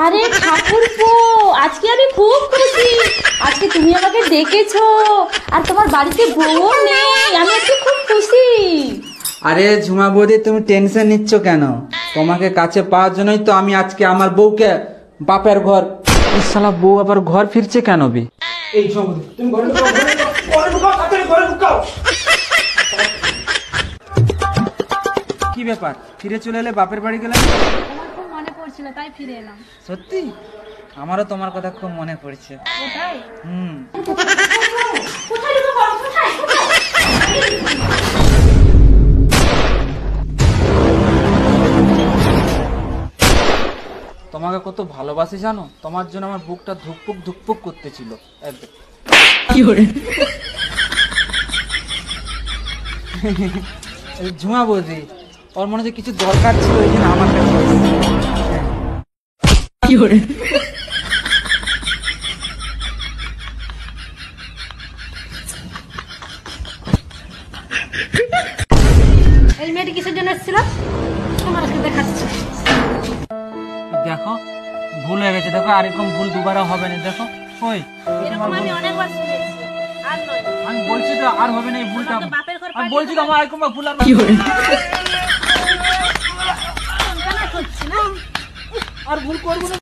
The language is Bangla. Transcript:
আরে ঠাকুরপো, আজকে আমি খুব খুশি। আজকে তুমি আমাকে ডেকেছো আর তোমার বাড়িতে বউ নেই, আমি আজকে খুব খুশি। আরে ঝুমা বৌদি, তুমি টেনশন নিচ্ছ কেন? তোমাকে কাছে পাওয়ার জন্যই তো আমি আজকে আমার বউকে বাপের ঘর। শালা বউ আবার ঘর ফিরছে কেন বে? এই ঝুমা বৌদি, তুমি ঘরে ঢুকাও, ঘরে ঢুকাও, তাড়াতাড়ি ঘরে ঢুকাও। কি ব্যাপার, ফিরে চলে এলে বাপের বাড়ি গেলে? আমার খুব মনে পড়ছিল তাই ফিরে এলাম। সত্যি? আমারও তোমার কথা খুব মনে পড়ছে। কোথায়? তোমাকে কত ভালোবাসি জানো? তোমার জন্য আমার বুকটা ধুকপুক ধুকপুক করতেছিল একদম। ঝুমা বৌদি, ওর মনে হচ্ছে কিছু দরকার ছিল, ওই জন্য আমার কাছে এই মেয়েটি কিসের জন্য এসেছিল? তোমার আজকে দেখাচ্ছি। দেখো ভুল হয়ে গেছে, দেখো আরেকম ভুল দুবারও হবে না। দেখো ওই এরকম আমি অনেকবার শুনেছি, আর নয়। আমি বলছি তো আর হবে না এই ভুলটা। তোমার তো বাপের ঘর আমি বলছি তো আমার আরেকম ভুল আর আর ভুল করবো না।